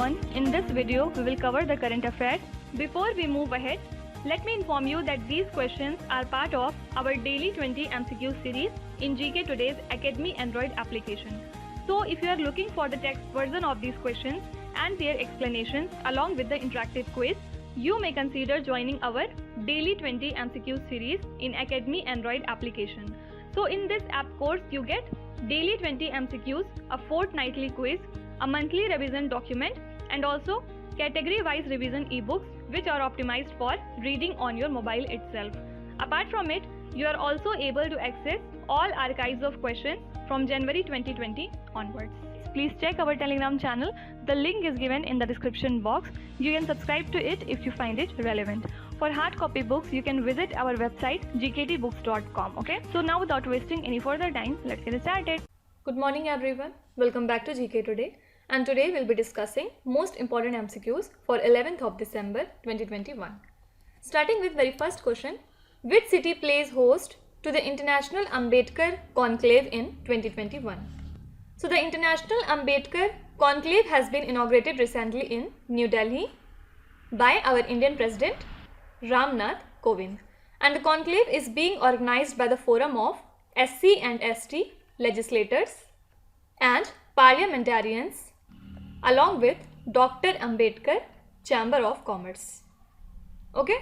everyone, in this video we will cover the current affairs. Before we move ahead, let me inform you that these questions are part of our daily 20 MCQ series in GK Today's Academy Android application. So if you are looking for the text version of these questions and their explanations along with the interactive quiz, you may consider joining our daily 20 MCQ series in Academy Android application. So in this app course you get daily 20 MCQs, a fortnightly quiz, a monthly revision document and also category wise revision ebooks which are optimized for reading on your mobile itself. Apart from it, you are also able to access all archives of questions from January 2020 onwards. Please check our Telegram channel. The link is given in the description box. You can subscribe to it if you find it relevant. For hard copy books, you can visit our website gktbooks.com. Okay. So now without wasting any further time, let's get started. Good morning everyone. Welcome back to GK Today. And today we'll be discussing most important MCQs for 11th of December 2021. Starting with very first question. Which city plays host to the International Ambedkar Conclave in 2021? So the International Ambedkar Conclave has been inaugurated recently in New Delhi by our Indian President Ram Nath Kovind. And the conclave is being organized by the Forum of SC and ST legislators and parliamentarians along with Dr. Ambedkar Chamber of Commerce. Okay.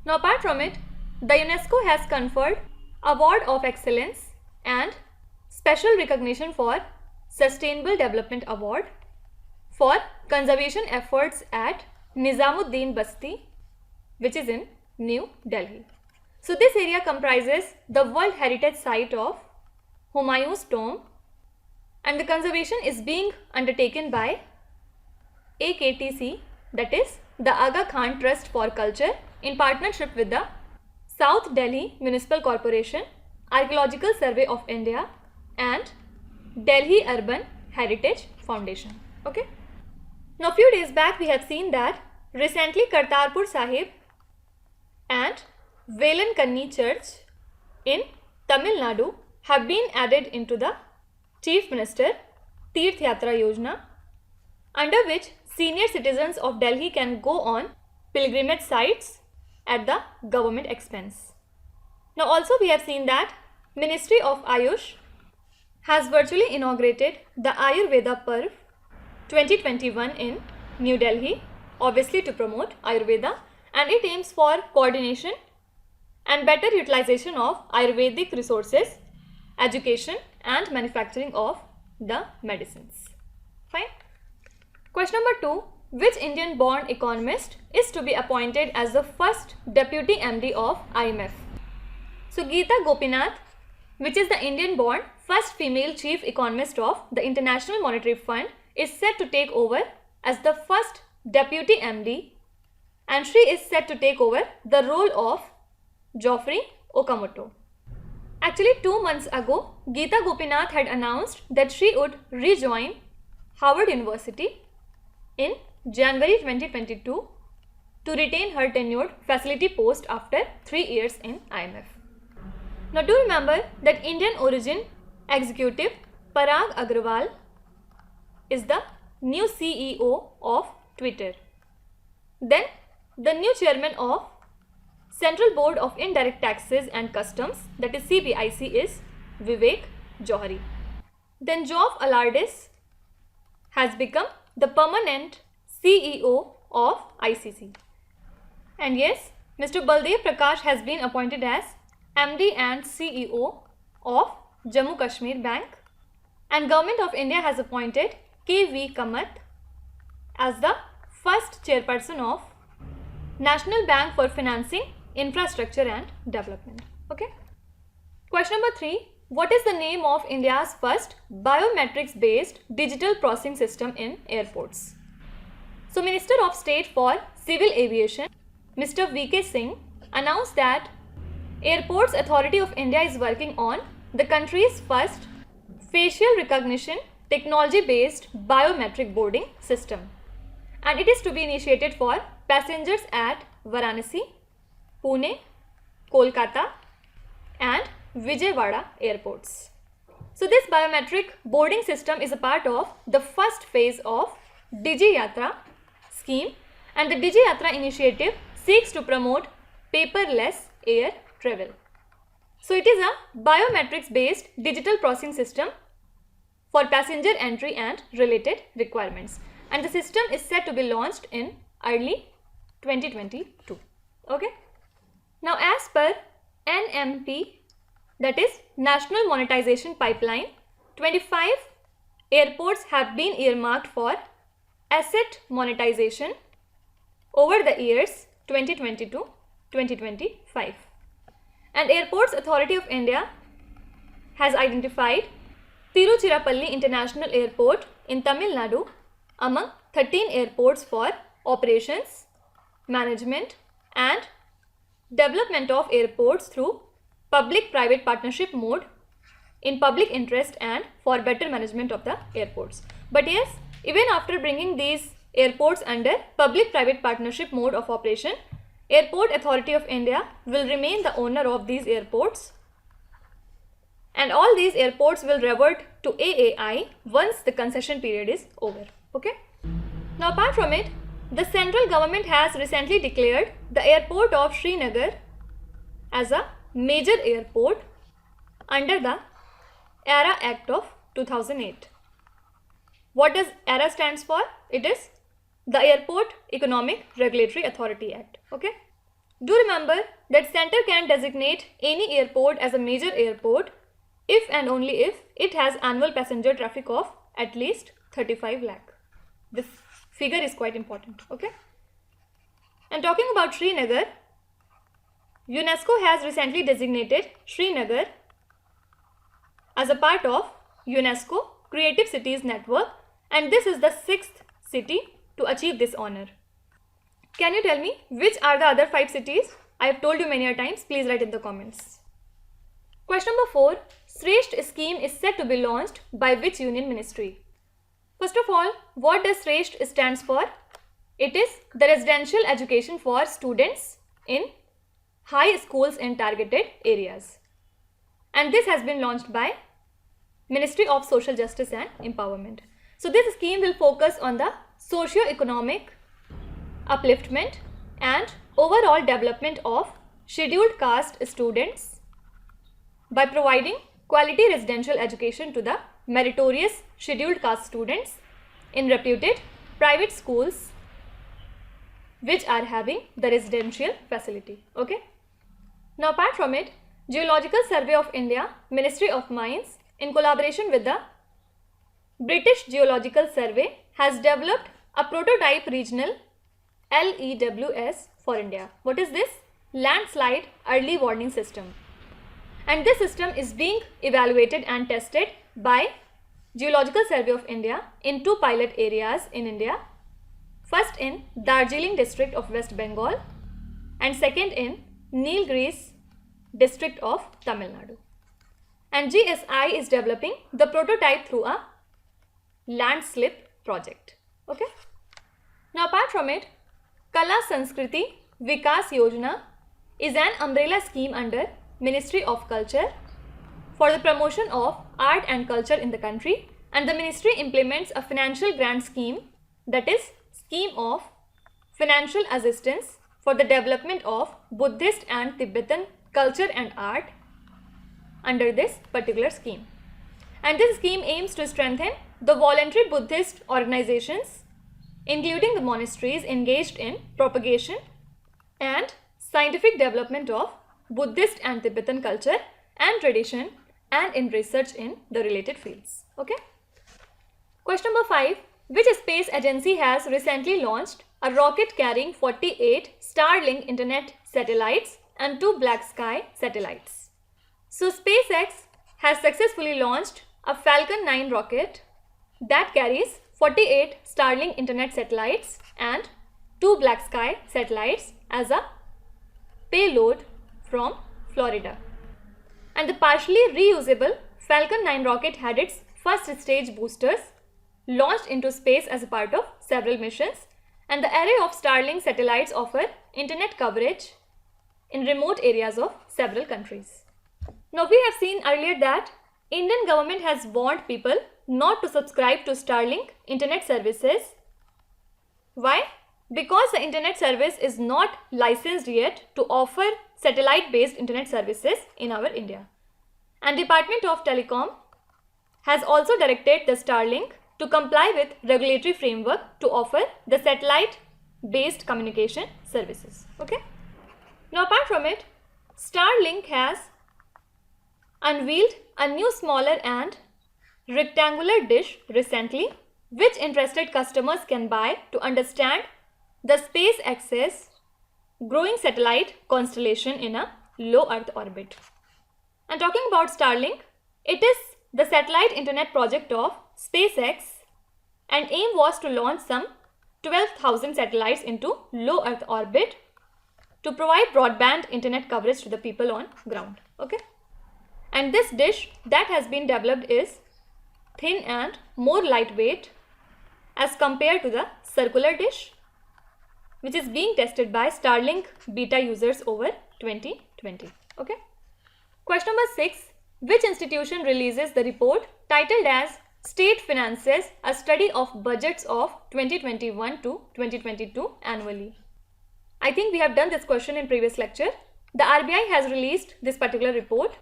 Now apart from it, the UNESCO has conferred Award of Excellence and Special Recognition for Sustainable Development Award for conservation efforts at Nizamuddin Basti, which is in New Delhi. So this area comprises the World Heritage Site of Humayun's Tomb and the conservation is being undertaken by AKTC, that is the Aga Khan Trust for Culture, in partnership with the South Delhi Municipal Corporation, Archaeological Survey of India and Delhi Urban Heritage Foundation. Okay. Now few days back we have seen that recently Kartarpur Sahib and Velankanni Church in Tamil Nadu have been added into the Chief Minister Tirth Yatra Yojana, under which senior citizens of Delhi can go on pilgrimage sites at the government expense. Now also we have seen that Ministry of Ayush has virtually inaugurated the Ayurveda Parv 2021 in New Delhi, obviously to promote Ayurveda, and it aims for coordination and better utilization of Ayurvedic resources, education and manufacturing of the medicines. Fine. Question number 2. Which Indian-born economist is to be appointed as the first Deputy MD of IMF? So Geeta Gopinath, which is the Indian-born first female chief economist of the International Monetary Fund, is set to take over as the first Deputy MD, and she is set to take over the role of Geoffrey Okamoto. Actually 2 months ago, Geeta Gopinath had announced that she would rejoin Howard University in January 2022 to retain her tenured facility post after 3 years in IMF. Now do remember that Indian origin executive Parag Agrawal is the new CEO of Twitter. Then the new chairman of Central Board of Indirect Taxes and Customs, that is CBIC, is Vivek Johari. Then Geoff Alardis has become the permanent CEO of ICC. And yes, Mr. Baldev Prakash has been appointed as MD and CEO of Jammu Kashmir Bank, and Government of India has appointed KV Kamath as the first chairperson of National Bank for Financing Infrastructure and Development. Okay. Question number 3. What is the name of India's first biometrics based digital processing system in airports? So Minister of State for Civil Aviation, Mr. VK Singh, announced that Airports Authority of India is working on the country's first facial recognition technology based biometric boarding system, and it is to be initiated for passengers at Varanasi, Pune, Kolkata and Vijayawada airports. So this biometric boarding system is a part of the first phase of Digi Yatra scheme, and the Digi Yatra initiative seeks to promote paperless air travel. So it is a biometrics based digital processing system for passenger entry and related requirements, and the system is set to be launched in early 2022. Okay. Now as per NMP, that is National Monetization Pipeline, 25 airports have been earmarked for asset monetization over the years 2020-2025. And Airports Authority of India has identified Tiruchirappalli International Airport in Tamil Nadu among 13 airports for operations, management and development of airports through public-private partnership mode in public interest and for better management of the airports. But yes, even after bringing these airports under public-private partnership mode of operation, Airport Authority of India will remain the owner of these airports, and all these airports will revert to AAI once the concession period is over. Okay. Now apart from it, the central government has recently declared the airport of Srinagar as a major airport under the AERA Act of 2008. What does AERA stands for? It is the Airport Economic Regulatory Authority Act. Okay. Do remember that center can designate any airport as a major airport if and only if it has annual passenger traffic of at least 35 lakh. This figure is quite important. Okay. And talking about Srinagar, UNESCO has recently designated Srinagar as a part of UNESCO Creative Cities Network, and this is the 6th city to achieve this honor. Can you tell me which are the other 5 cities? I have told you many times. Please write in the comments. Question number 4. Sresht scheme is set to be launched by which union ministry? First of all, what does Sresht stands for? It is the residential education for students in high schools in targeted areas. And this has been launched by Ministry of Social Justice and Empowerment. So this scheme will focus on the socio-economic upliftment and overall development of scheduled caste students by providing quality residential education to the meritorious scheduled caste students in reputed private schools which are having the residential facility. Okay. Now apart from it, Geological Survey of India, Ministry of Mines, in collaboration with the British Geological Survey, has developed a prototype regional LEWS for India. What is this? Landslide Early Warning System. And this system is being evaluated and tested by Geological Survey of India in 2 pilot areas in India. First in Darjeeling district of West Bengal and second in Nilgiris district of Tamil Nadu. And GSI is developing the prototype through a landslip project. Okay. Now apart from it, Kala Sanskriti Vikas Yojana is an umbrella scheme under Ministry of Culture for the promotion of art and culture in the country, and the ministry implements a financial grant scheme, that is Scheme of Financial Assistance for the development of Buddhist and Tibetan culture and art under this particular scheme. And this scheme aims to strengthen the voluntary Buddhist organizations, including the monasteries engaged in propagation and scientific development of Buddhist and Tibetan culture and tradition, and in research in the related fields. Okay. Question number 5. Which space agency has recently launched a rocket carrying 48 Starlink internet satellites and 2 Black Sky satellites? So SpaceX has successfully launched a Falcon 9 rocket that carries 48 Starlink internet satellites and 2 Black Sky satellites as a payload from Florida. And the partially reusable Falcon 9 rocket had its first stage boosters launched into space as a part of several missions, and the array of Starlink satellites offer internet coverage in remote areas of several countries. Now we have seen earlier that Indian government has warned people not to subscribe to Starlink internet services Why? Because the internet service is not licensed yet to offer satellite-based internet services in our India. And Department of Telecom has also directed the Starlink to comply with regulatory framework to offer the satellite-based communication services. Okay. Now apart from it, Starlink has unveiled a new smaller and rectangular dish recently, which interested customers can buy to understand the SpaceX's growing satellite constellation in a low Earth orbit. And talking about Starlink, it is the satellite internet project of SpaceX, and aim was to launch some 12,000 satellites into low Earth orbit to provide broadband internet coverage to the people on ground. Okay. And this dish that has been developed is thin and more lightweight as compared to the circular dish, which is being tested by Starlink beta users over 2020. Okay. Question number 6. Which institution releases the report titled as State Finances, a study of budgets of 2021 to 2022 annually? I think we have done this question in previous lecture. The RBI has released this particular report,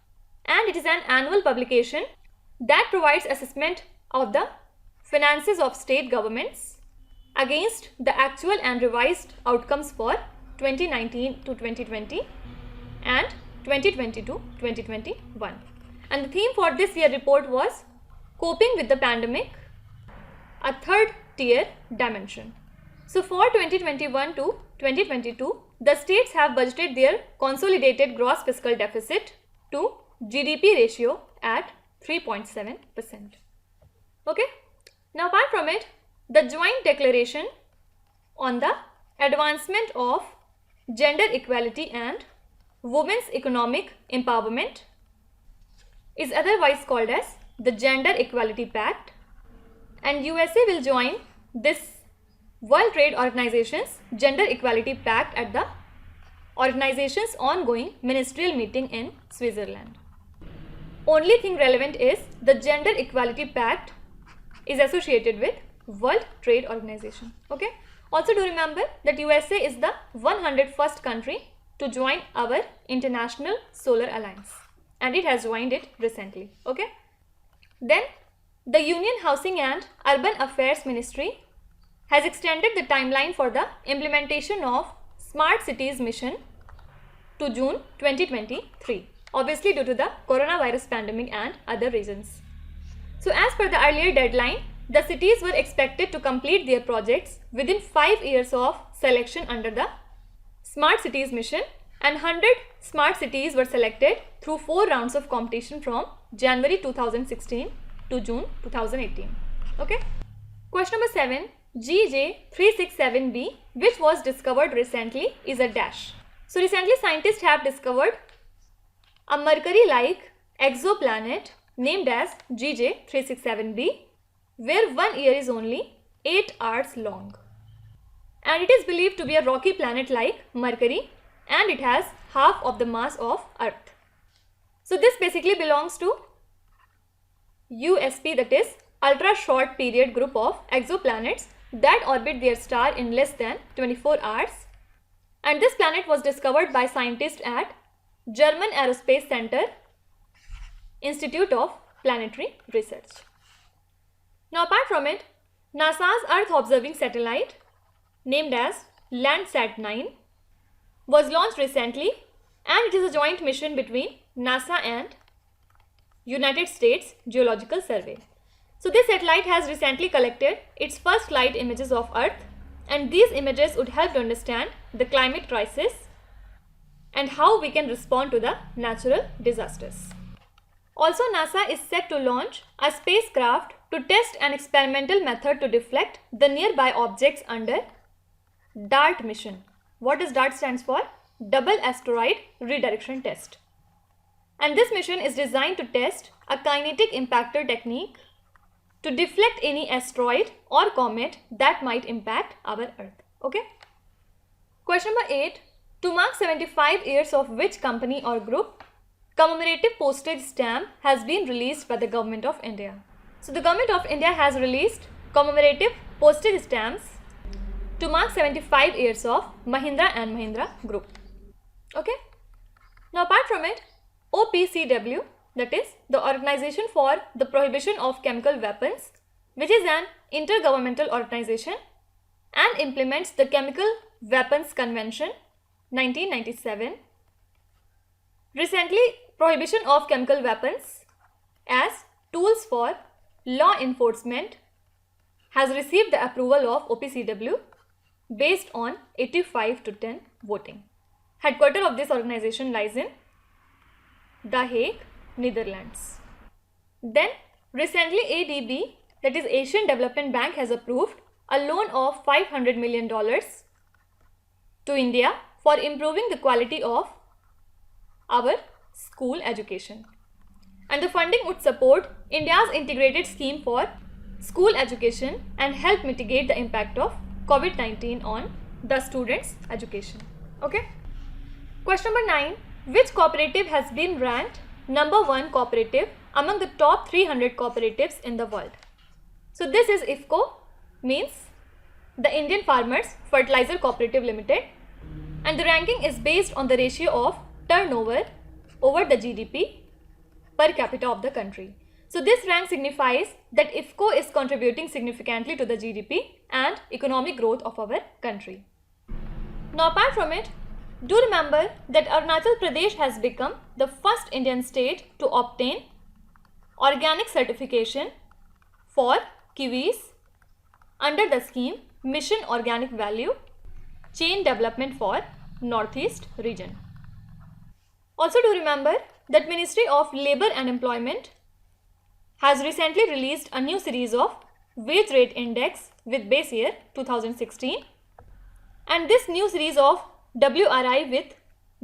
and it is an annual publication that provides assessment of the finances of state governments against the actual and revised outcomes for 2019 to 2020 and 2020 to 2021. And the theme for this year report was Coping with the Pandemic, a third tier dimension. So for 2021 to 2022, the states have budgeted their consolidated gross fiscal deficit to GDP ratio at 3.7%. Okay. Now apart from it, the joint declaration on the advancement of gender equality and women's economic empowerment is otherwise called as the Gender Equality Pact, and USA will join this World Trade Organization's Gender Equality Pact at the organization's ongoing ministerial meeting in Switzerland. Only thing relevant is the Gender Equality Pact is associated with World Trade Organization. Okay. Also do remember that USA is the 101st country to join our International Solar Alliance, and it has joined it recently. Okay. Then the Union Housing and Urban Affairs Ministry has extended the timeline for the implementation of Smart Cities mission to June 2023, obviously due to the coronavirus pandemic and other reasons. So as per the earlier deadline, the cities were expected to complete their projects within 5 years of selection under the Smart Cities mission, and 100 smart cities were selected through 4 rounds of competition from January 2016 to June 2018. Okay. Question number 7. GJ367b, which was discovered recently, is a dash. So recently scientists have discovered a Mercury-like exoplanet named as GJ367b, where 1 year is only 8 hours long. And it is believed to be a rocky planet like Mercury, and it has half of the mass of Earth. So this basically belongs to USP, that is ultra short period group of exoplanets that orbit their star in less than 24 hours. And this planet was discovered by scientists at German Aerospace Center Institute of Planetary Research. Now apart from it, NASA's Earth observing satellite named as Landsat 9 was launched recently, and it is a joint mission between NASA and United States Geological Survey. So this satellite has recently collected its first light images of Earth, and these images would help to understand the climate crisis and how we can respond to the natural disasters. Also, NASA is set to launch a spacecraft to test an experimental method to deflect the nearby objects under DART mission. What does DART stands for? Double Asteroid Redirection Test. And this mission is designed to test a kinetic impactor technique to deflect any asteroid or comet that might impact our Earth. Okay. Question number 8. To mark 75 years of which company or group, commemorative postage stamp has been released by the Government of India. So the Government of India has released commemorative postage stamps to mark 75 years of Mahindra and Mahindra Group. Okay. Now apart from it, OPCW, that is the Organization for the Prohibition of Chemical Weapons, which is an intergovernmental organization and implements the Chemical Weapons Convention 1997. Recently, prohibition of chemical weapons as tools for law enforcement has received the approval of OPCW based on 85-10 voting. Headquarters of this organization lies in The Hague, Netherlands. Then recently ADB, that is Asian Development Bank, has approved a loan of $500 million to India for improving the quality of our school education. And the funding would support India's integrated scheme for school education and help mitigate the impact of COVID-19 on the students' education. Okay. Question number 9. Which cooperative has been ranked number 1 cooperative among the top 300 cooperatives in the world? So this is IFFCO, means the Indian Farmers Fertilizer Cooperative Limited, and the ranking is based on the ratio of turnover over the GDP per capita of the country. So this rank signifies that IFFCO is contributing significantly to the GDP and economic growth of our country. Now apart from it, do remember that Arunachal Pradesh has become the first Indian state to obtain organic certification for kiwis under the scheme Mission Organic Value Chain Development for Northeast region. Also do remember that Ministry of Labour and Employment has recently released a new series of wage rate index with base year 2016, and this new series of WRI with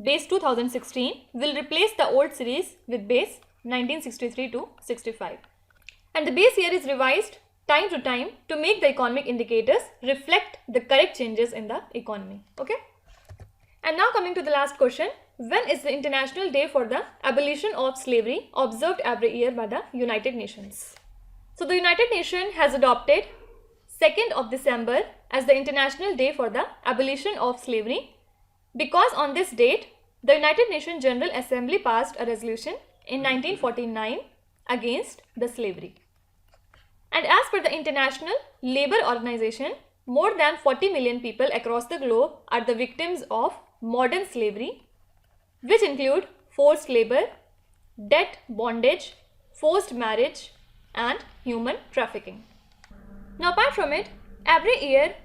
base 2016 will replace the old series with base 1963 to 65, and the base year is revised time to time to make the economic indicators reflect the correct changes in the economy. Okay. And now coming to the last question, when is the International Day for the Abolition of Slavery observed every year by the United Nations? So the United Nations has adopted 2nd of December as the International Day for the Abolition of Slavery because on this date the United Nations General Assembly passed a resolution in 1949 against the slavery. And as per the International Labour Organization, more than 40 million people across the globe are the victims of modern slavery, which include forced labor, debt bondage, forced marriage and human trafficking. Now apart from it, every year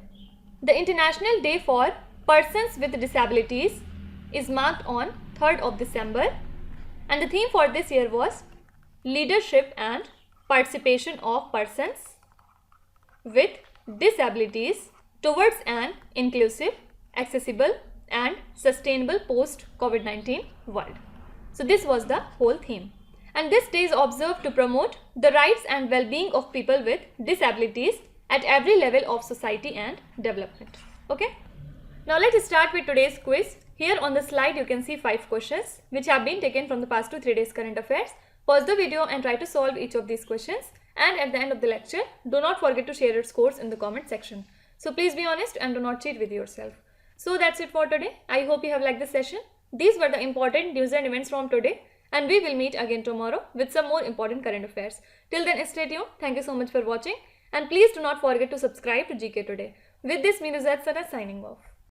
the International Day for Persons with Disabilities is marked on 3rd of December, and the theme for this year was Leadership and Participation of Persons with Disabilities towards an inclusive, accessible and sustainable post-COVID-19 world. So this was the whole theme, and this day is observed to promote the rights and well-being of people with disabilities at every level of society and development. Okay. Now let's start with today's quiz. Here on the slide you can see 5 questions which have been taken from the past 2-3 days current affairs. Pause the video and try to solve each of these questions, and at the end of the lecture do not forget to share your scores in the comment section. So please be honest and do not cheat with yourself. So that's it for today. I hope you have liked this session. These were the important news and events from today, and we will meet again tomorrow with some more important current affairs. Till then, stay tuned. Thank you so much for watching, and please do not forget to subscribe to GK Today. With this, me Nuzhat Sana signing off.